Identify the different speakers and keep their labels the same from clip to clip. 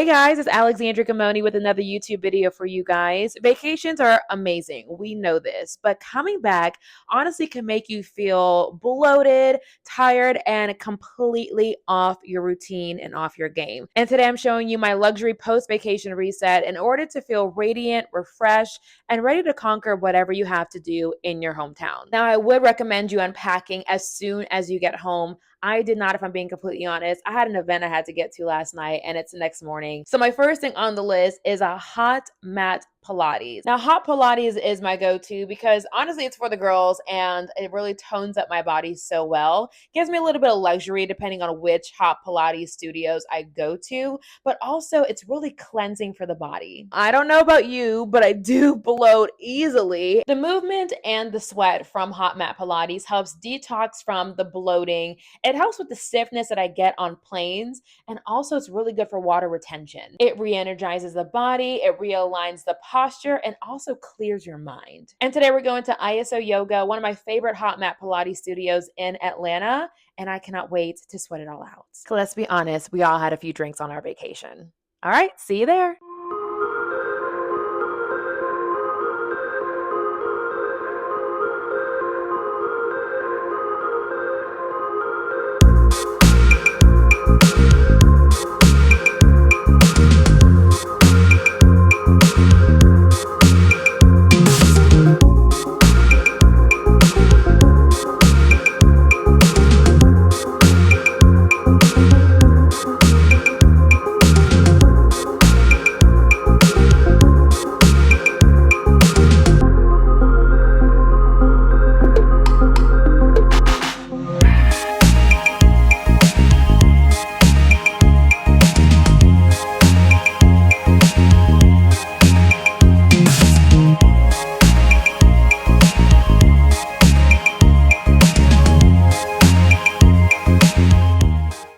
Speaker 1: Hey guys, it's Alexandra Camoni with another YouTube video for you guys. Vacations are amazing. We know this, but coming back honestly can make you feel bloated, tired, and completely off your routine and off your game. And today I'm showing you my luxury post-vacation reset in order to feel radiant, refreshed, and ready to conquer whatever you have to do in your hometown. Now, I would recommend you unpacking as soon as you get home. I did not, if I'm being completely honest. I had an event I had to get to last night and it's the next morning. So my first thing on the list is a hot mat Pilates. Now, hot Pilates is my go-to because honestly, it's for the girls and it really tones up my body so well. Gives me a little bit of luxury depending on which hot Pilates studios I go to, but also it's really cleansing for the body. I don't know about you, but I do bloat easily. The movement and the sweat from hot mat Pilates helps detox from the bloating. It helps with the stiffness that I get on planes, and also it's really good for water retention. It re-energizes the body, it realigns the posture, and also clears your mind. And today we're going to ISO Yoga, one of my favorite hot mat Pilates studios in Atlanta, and I cannot wait to sweat it all out. So let's be honest, we all had a few drinks on our vacation. All right, see you there.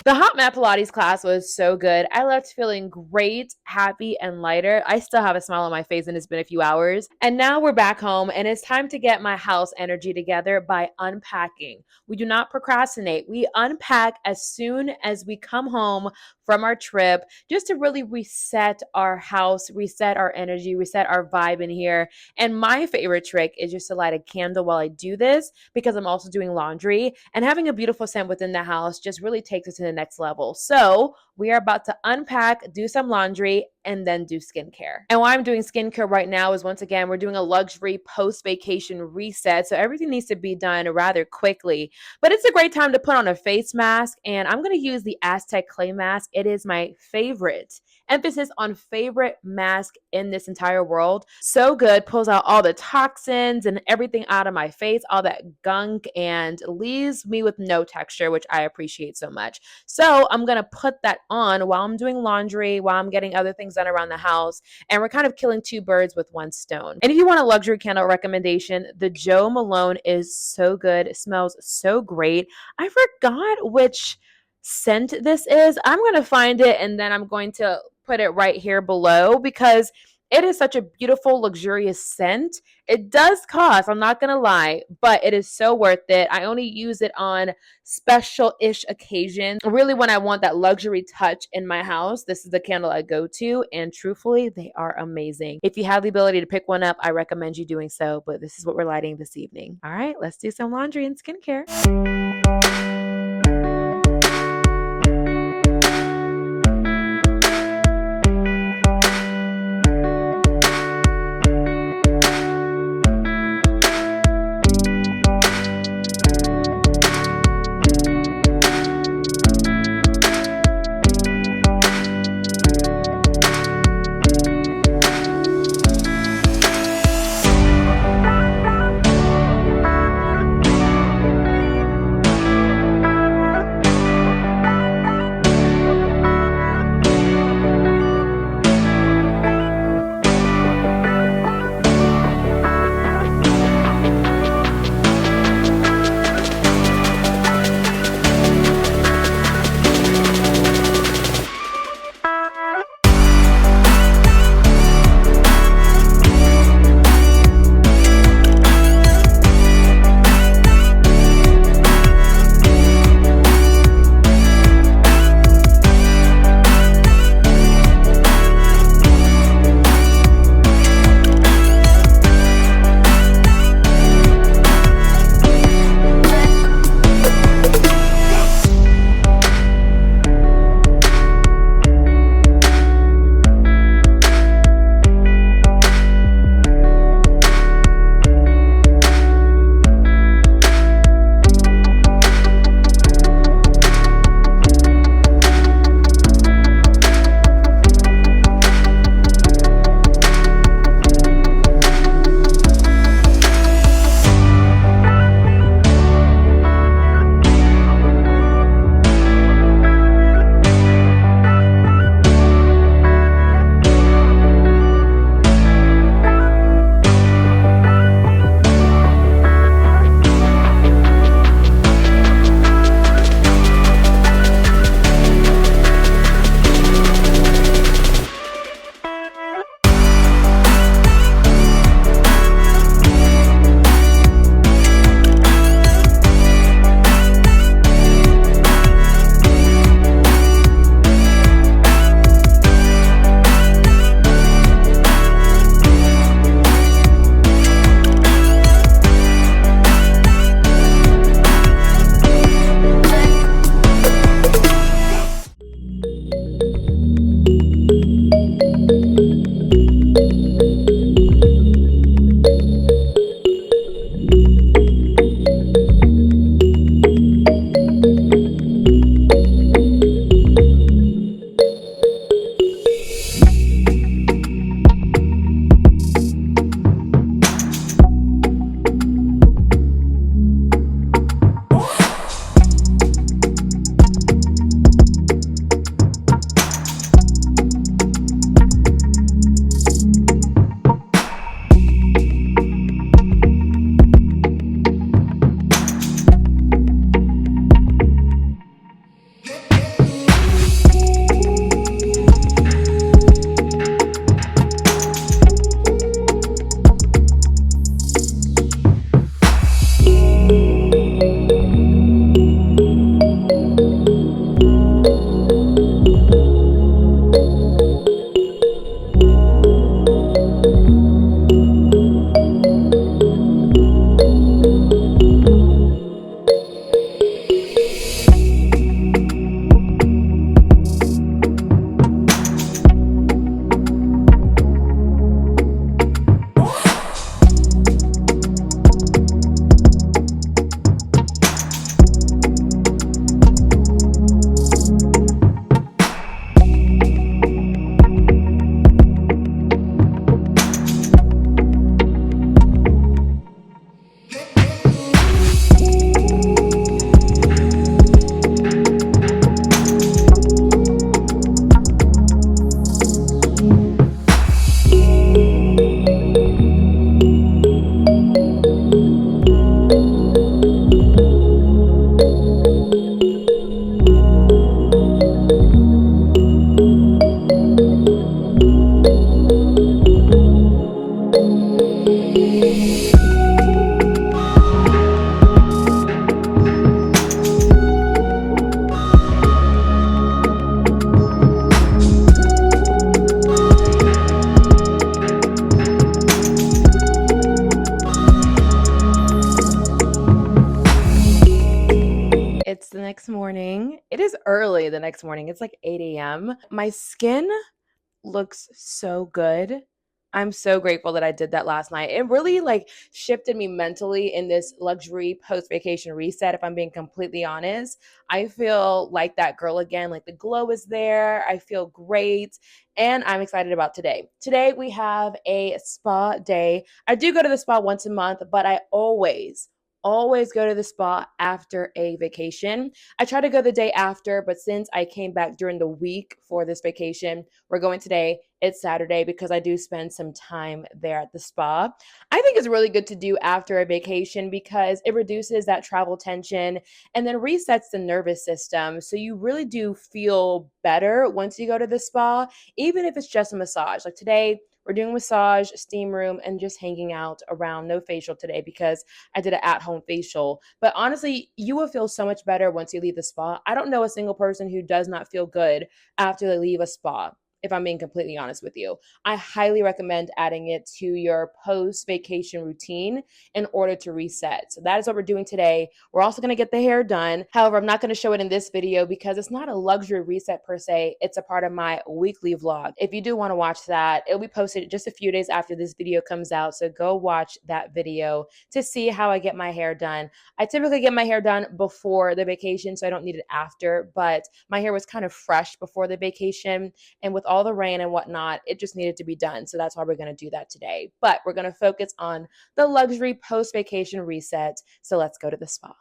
Speaker 1: The hot mat Pilates class was so good. I left feeling great, happy, and lighter. I still have a smile on my face and it's been a few hours. And now we're back home and it's time to get my house energy together by unpacking. We do not procrastinate. We unpack as soon as we come home from our trip just to really reset our house, reset our energy, reset our vibe in here. And my favorite trick is just to light a candle while I do this because I'm also doing laundry, and having a beautiful scent within the house just really takes it to the next level. So we are about to unpack, do some laundry, and then do skincare. And why I'm doing skincare right now is, once again, we're doing a luxury post-vacation reset. So everything needs to be done rather quickly. But it's a great time to put on a face mask. And I'm going to use the Aztec clay mask. It is my favorite. Emphasis on favorite mask in this entire world. So good. Pulls out all the toxins and everything out of my face, all that gunk, and leaves me with no texture, which I appreciate so much. So I'm going to put that on while I'm doing laundry, while I'm getting other things done around the house, and we're kind of killing two birds with one stone. And if you want a luxury candle recommendation, the Jo Malone is so good. It smells so great. I forgot which scent this is. I'm going to find it and then I'm going to put it right here below because it is such a beautiful, luxurious scent. It does cost, I'm not going to lie, but it is so worth it. I only use it on special-ish occasions. Really, when I want that luxury touch in my house, this is the candle I go to, and truthfully, they are amazing. If you have the ability to pick one up, I recommend you doing so, but this is what we're lighting this evening. All right, let's do some laundry and skincare. next morning. It is early the next morning. It's like 8 a.m. My skin looks so good. I'm so grateful that I did that last night. It really like shifted me mentally in this luxury post vacation reset. If I'm being completely honest, I feel like that girl again. Like the glow is there. I feel great. And I'm excited about today. Today we have a spa day. I do go to the spa once a month, but I always go to the spa after a vacation. I try to go the day after, but since I came back during the week for this vacation, we're going today. It's Saturday because I do spend some time there at the spa. I think it's really good to do after a vacation because it reduces that travel tension and then resets the nervous system. So you really do feel better once you go to the spa, even if it's just a massage. Like today, we're doing massage, steam room, and just hanging out around. No facial today because I did an at-home facial. But honestly, you will feel so much better once you leave the spa. I don't know a single person who does not feel good after they leave a spa, if I'm being completely honest with you. I highly recommend adding it to your post vacation routine in order to reset. So that is what we're doing today. We're also going to get the hair done. However, I'm not going to show it in this video because it's not a luxury reset per se. It's a part of my weekly vlog. If you do want to watch that, it'll be posted just a few days after this video comes out. So go watch that video to see how I get my hair done. I typically get my hair done before the vacation, so I don't need it after, but my hair was kind of fresh before the vacation. And with all the rain and whatnot, it just needed to be done. So that's why we're going to do that today. But we're going to focus on the luxury post vacation reset. So let's go to the spa.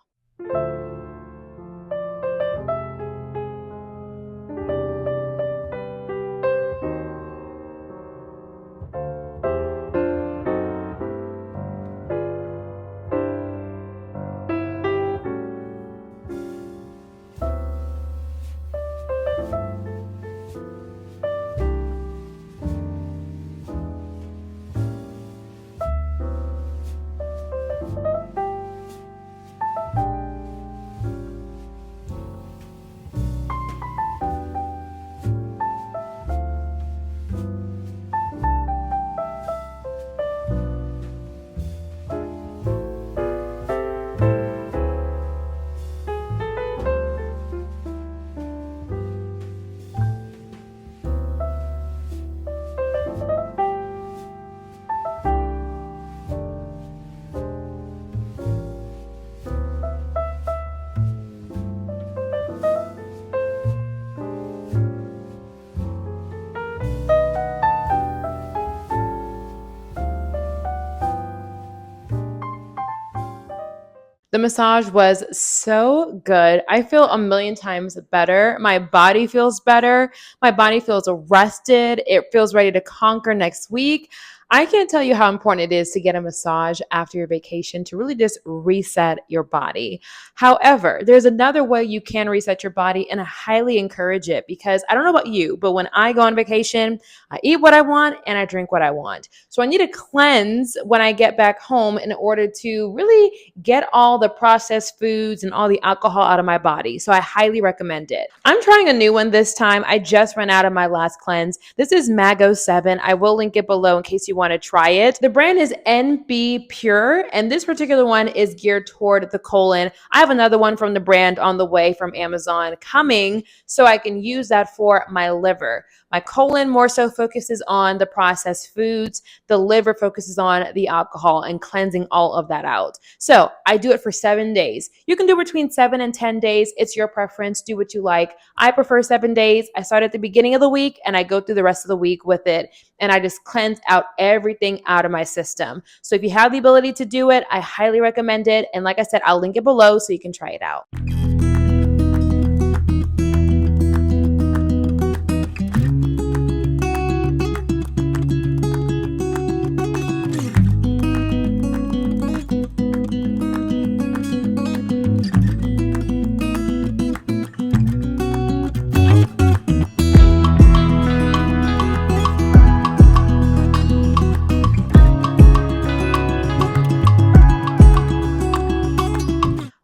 Speaker 1: The massage was so good. I feel a million times better. My body feels better. My body feels rested. It feels ready to conquer next week. I can't tell you how important it is to get a massage after your vacation to really just reset your body. However, there's another way you can reset your body, and I highly encourage it because I don't know about you, but when I go on vacation, I eat what I want and I drink what I want. So I need to cleanse when I get back home in order to really get all the processed foods and all the alcohol out of my body. So I highly recommend it. I'm trying a new one this time. I just ran out of my last cleanse. This is Mago 7. I will link it below in case you want to try it. The brand is NB Pure, and this particular one is geared toward the colon. I have another one from the brand on the way from Amazon coming, so I can use that for my liver. My colon more so focuses on the processed foods. The liver focuses on the alcohol and cleansing all of that out. So I do it for 7 days. You can do between 7 and 10 days. It's your preference. Do what you like. I prefer 7 days. I start at the beginning of the week and I go through the rest of the week with it. And I just cleanse out everything out of my system. So if you have the ability to do it, I highly recommend it. And like I said, I'll link it below so you can try it out.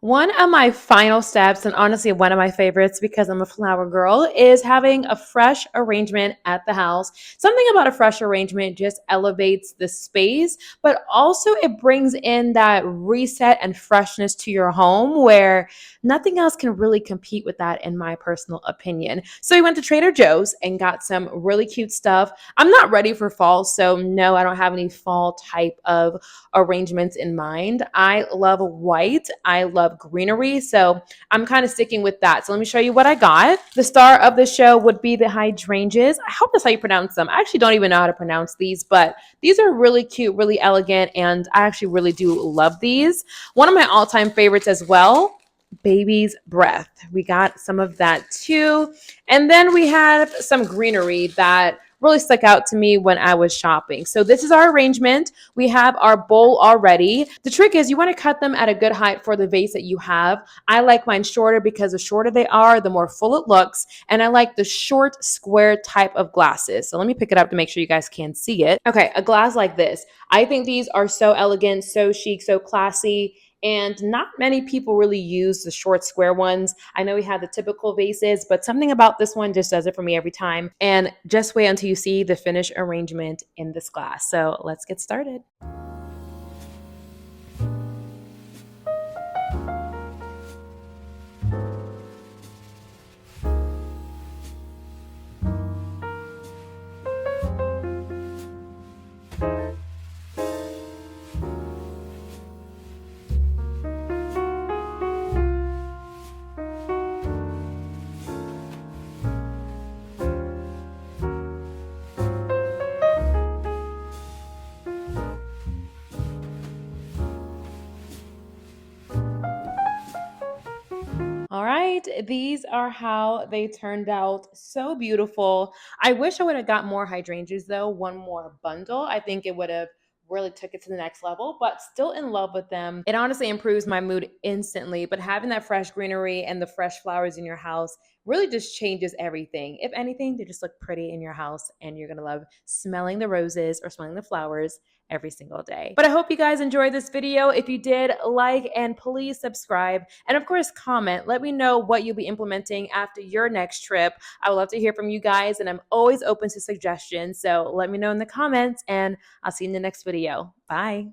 Speaker 1: One of my final steps, and honestly one of my favorites because I'm a flower girl, is having a fresh arrangement at the house. Something about a fresh arrangement just elevates the space, but also it brings in that reset and freshness to your home where nothing else can really compete with that, in my personal opinion. So we went to Trader Joe's and got some really cute stuff. I'm not ready for fall, so no, I don't have any fall type of arrangements in mind. I love white. I love greenery. So I'm kind of sticking with that. So let me show you what I got. The star of the show would be the hydrangeas. I hope that's how you pronounce them. I actually don't even know how to pronounce these, but these are really cute, really elegant, and I actually really do love these. One of my all-time favorites as well, baby's breath. We got some of that too. And then we have some greenery that really stuck out to me when I was shopping. So this is our arrangement. We have our bowl already. The trick is you want to cut them at a good height for the vase that you have. I like mine shorter because the shorter they are, the more full it looks. And I like the short square type of glasses. So let me pick it up to make sure you guys can see it. Okay, a glass like this. I think these are so elegant, so chic, so classy. And not many people really use the short square ones. I know we have the typical vases, but something about this one just does it for me every time. And just wait until you see the finished arrangement in this glass. So let's get started. All right, these are how they turned out. So beautiful. I wish I would have got more hydrangeas though, one more bundle. I think it would have really took it to the next level, but still in love with them. It honestly improves my mood instantly, but having that fresh greenery and the fresh flowers in your house really just changes everything. If anything, they just look pretty in your house and you're going to love smelling the roses or smelling the flowers every single day. But I hope you guys enjoyed this video. If you did, like and please subscribe. And of course, comment. Let me know what you'll be implementing after your next trip. I would love to hear from you guys, and I'm always open to suggestions. So let me know in the comments, and I'll see you in the next video. Bye.